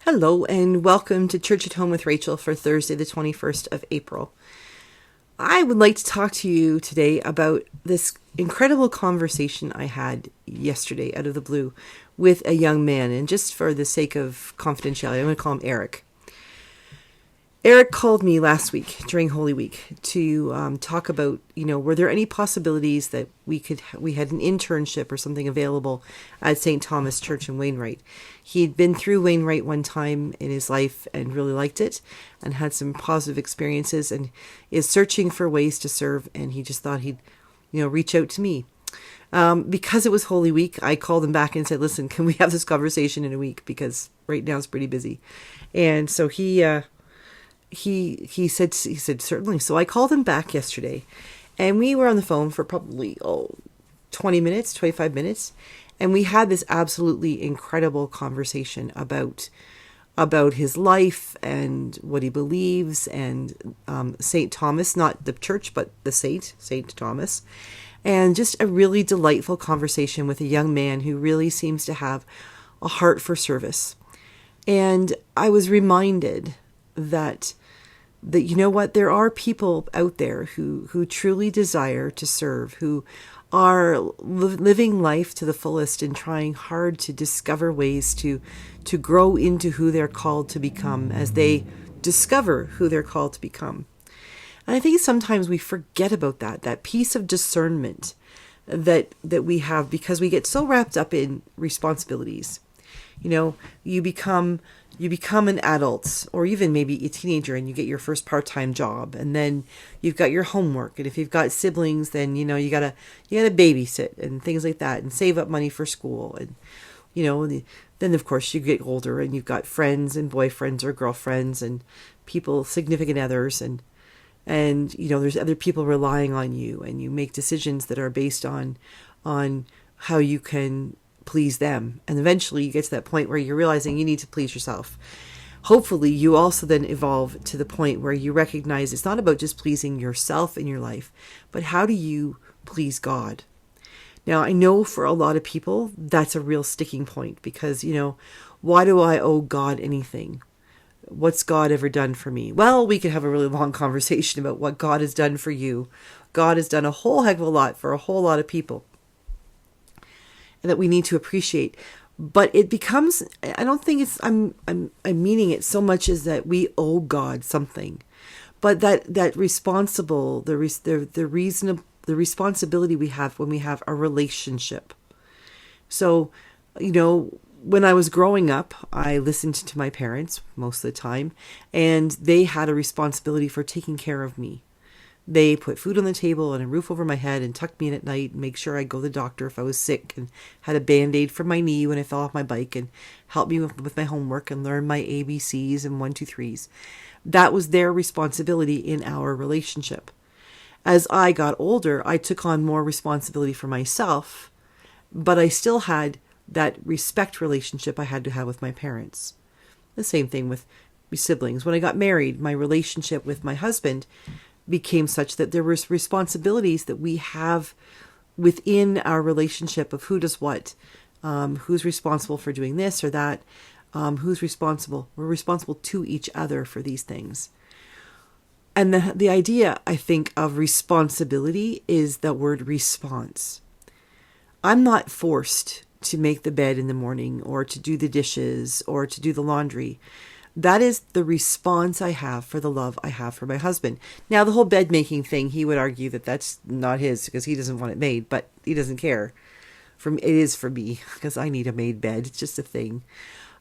Hello and welcome to Church at Home with Rachael for Thursday, the 21st of April. I would like to talk to you today about this incredible conversation I had yesterday out of the blue with a young man. And just for the sake of confidentiality, I'm going to call him Eric. Eric called me last week during Holy Week to talk about, were there any possibilities that we had an internship or something available at St. Thomas Church in Wainwright. He'd been through Wainwright one time in his life and really liked it and had some positive experiences and is searching for ways to serve. And he just thought he'd, reach out to me. Because it was Holy Week, I called him back and said, listen, can we have this conversation in a week? Because right now it's pretty busy. And so he said certainly. So I called him back yesterday and we were on the phone for probably 20 minutes, 25 minutes. And we had this absolutely incredible conversation about his life and what he believes and St. Thomas, not the church, but the St. Thomas. And just a really delightful conversation with a young man who really seems to have a heart for service. And I was reminded that you know what, there are people out there who truly desire to serve, who are living life to the fullest and trying hard to discover ways to grow into who they're called to become as they discover who they're called to become. And I think sometimes we forget about that piece of discernment that we have because we get so wrapped up in responsibilities. You become an adult or even maybe a teenager and you get your first part-time job and then you've got your homework. And if you've got siblings, then, you gotta babysit and things like that and save up money for school. And, then of course you get older and you've got friends and boyfriends or girlfriends and people, significant others. And there's other people relying on you and you make decisions that are based on how you can please them. And eventually you get to that point where you're realizing you need to please yourself. Hopefully you also then evolve to the point where you recognize it's not about just pleasing yourself in your life, but how do you please God? Now, I know for a lot of people, that's a real sticking point because, why do I owe God anything? What's God ever done for me? Well, we could have a really long conversation about what God has done for you. God has done a whole heck of a lot for a whole lot of people that we need to appreciate. But it becomes, I don't think it's, I'm meaning it so much as that we owe God something, but that responsible, the responsibility we have when we have a relationship. So, when I was growing up, I listened to my parents most of the time, and they had a responsibility for taking care of me. They put food on the table and a roof over my head and tucked me in at night and make sure I'd go to the doctor if I was sick and had a Band-Aid for my knee when I fell off my bike and helped me with my homework and learn my ABCs and 1, 2, 3s. That was their responsibility in our relationship. As I got older, I took on more responsibility for myself, but I still had that respect relationship I had to have with my parents. The same thing with my siblings. When I got married, my relationship with my husband became such that there was responsibilities that we have within our relationship of who does what, who's responsible for doing this or that, who's responsible. We're responsible to each other for these things. And the idea, I think, of responsibility is the word response. I'm not forced to make the bed in the morning or to do the dishes or to do the laundry. That is the response I have for the love I have for my husband. Now, the whole bed making thing, he would argue that that's not his because he doesn't want it made, but he doesn't care. It is for me because I need a made bed. It's just a thing.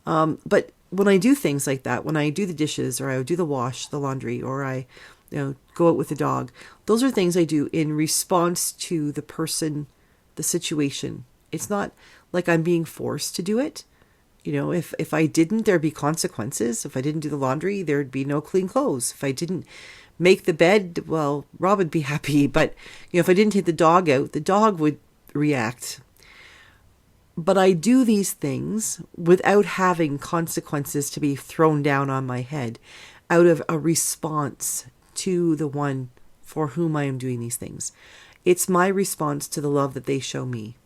But when I do things like that, when I do the dishes or I do the laundry, or I go out with the dog, those are things I do in response to the person, the situation. It's not like I'm being forced to do it. If I didn't, there'd be consequences. If I didn't do the laundry, there'd be no clean clothes. If I didn't make the bed, well, Rob would be happy. But, if I didn't take the dog out, the dog would react. But I do these things without having consequences to be thrown down on my head out of a response to the one for whom I am doing these things. It's my response to the love that they show me.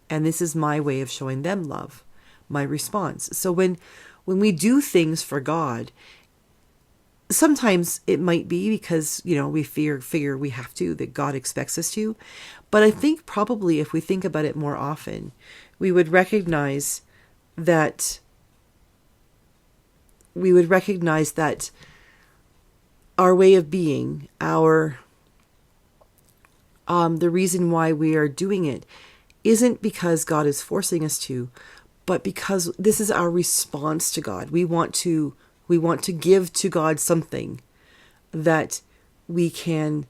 And this is my way of showing them love, my response. So when when we do things for God, sometimes it might be because, we figure we have to, that God expects us to. But I think probably if we think about it more often, we would recognize that our way of being, the reason why we are doing it isn't because God is forcing us to, but because this is our response to God. We want to give to God something that we can,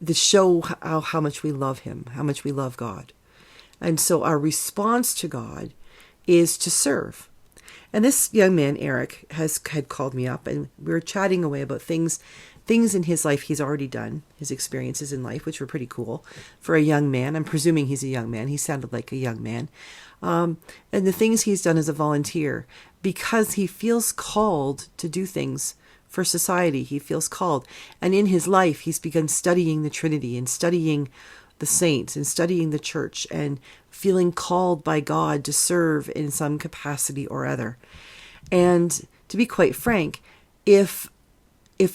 to show how much we love him, how much we love God. And so our response to God is to serve. And this young man, Eric, had called me up, and we were chatting away about things in his life he's already done, his experiences in life, which were pretty cool for a young man. I'm presuming he's a young man. He sounded like a young man. And the things he's done as a volunteer, because he feels called to do things for society. He feels called. And in his life, he's begun studying the Trinity and studying the saints and studying the church and feeling called by God to serve in some capacity or other. And to be quite frank, if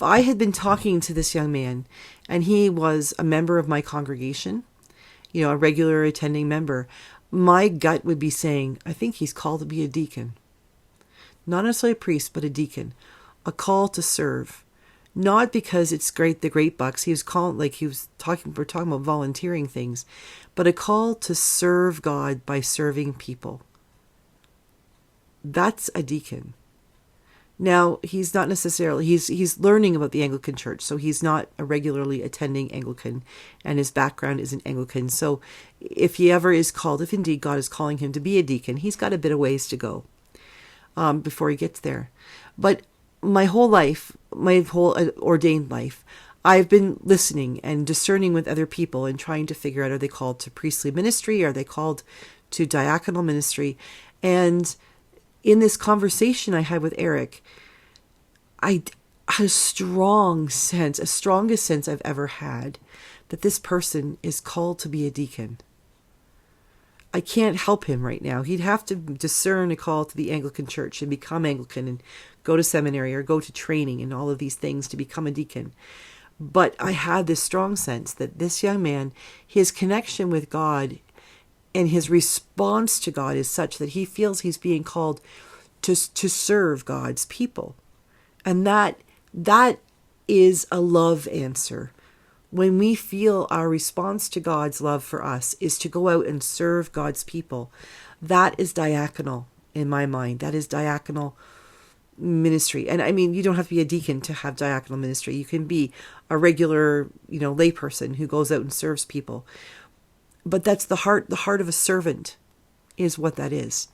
I had been talking to this young man and he was a member of my congregation, a regular attending member, my gut would be saying, I think he's called to be a deacon. Not necessarily a priest, but a deacon. A call to serve. Not because it's the great bucks. We're talking about volunteering things, but a call to serve God by serving people. That's a deacon. Now, he's not necessarily, he's learning about the Anglican Church, so he's not a regularly attending Anglican, and his background isn't Anglican. So if he ever is called, if indeed God is calling him to be a deacon, he's got a bit of ways to go before he gets there. But my whole life, my whole ordained life, I've been listening and discerning with other people and trying to figure out, are they called to priestly ministry? Are they called to diaconal ministry? And in this conversation I had with Eric, I had a strongest sense I've ever had, that this person is called to be a deacon. I can't help him right now. He'd have to discern a call to the Anglican Church and become Anglican and go to seminary or go to training and all of these things to become a deacon. But I had this strong sense that this young man, his connection with God and his response to God is such that he feels he's being called to serve God's people. And that is a love answer. When we feel our response to God's love for us is to go out and serve God's people, that is diaconal in my mind. That is diaconal ministry. And I mean, you don't have to be a deacon to have diaconal ministry. You can be a regular, layperson who goes out and serves people. But that's the heart of a servant is what that is.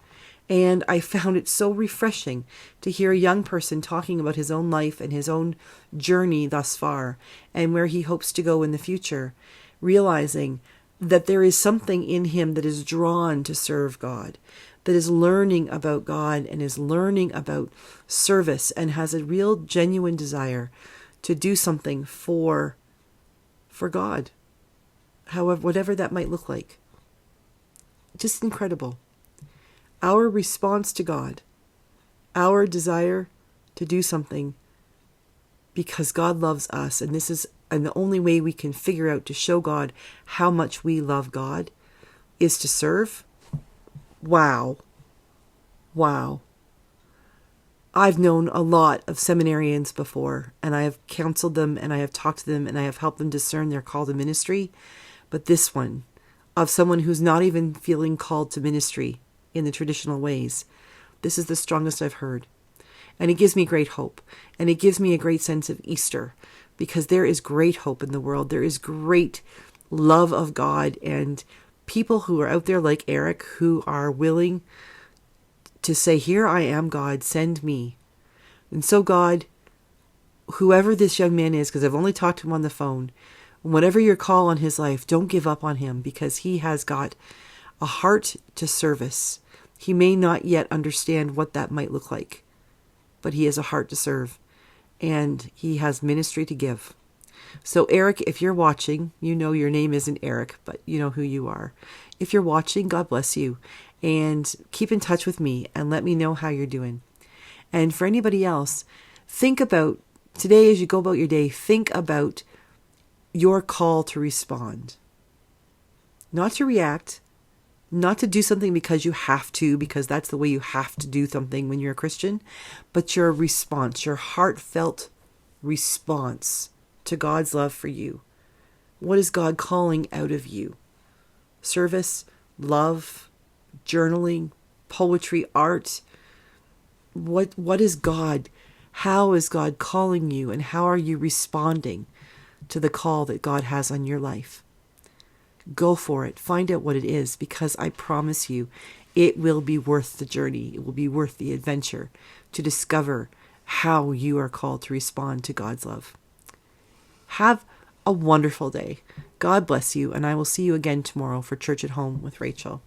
And I found it so refreshing to hear a young person talking about his own life and his own journey thus far and where he hopes to go in the future, realizing that there is something in him that is drawn to serve God, that is learning about God and is learning about service and has a real genuine desire to do something for God, however, whatever that might look like. Just incredible. Our response to God, our desire to do something because God loves us, and the only way we can figure out to show God how much we love God is to serve. Wow. I've known a lot of seminarians before, and I have counseled them, and I have talked to them, and I have helped them discern their call to ministry. But this one, of someone who's not even feeling called to ministry in the traditional ways, this is the strongest I've heard. And it gives me great hope. And it gives me a great sense of Easter, because there is great hope in the world. There is great love of God and people who are out there like Eric, who are willing to say, here I am, God, send me. And so God, whoever this young man is, because I've only talked to him on the phone, whatever your call on his life, don't give up on him, because he has got a heart to service. He may not yet understand what that might look like, but he has a heart to serve, and he has ministry to give. So Eric, if you're watching, your name isn't Eric, but you know who you are. If you're watching, God bless you, and keep in touch with me and let me know how you're doing. And for anybody else, think about today as you go about your day, think about your call to respond. Not to react, not to do something because you have to, because that's the way you have to do something when you're a Christian, but your response, your heartfelt response to God's love for you. What is God calling out of you? Service, love, journaling, poetry, art. What is God? How is God calling you, and how are you responding to the call that God has on your life? Go for it. Find out what it is, because I promise you, it will be worth the journey. It will be worth the adventure to discover how you are called to respond to God's love. Have a wonderful day. God bless you, and I will see you again tomorrow for Church at Home with Rachael.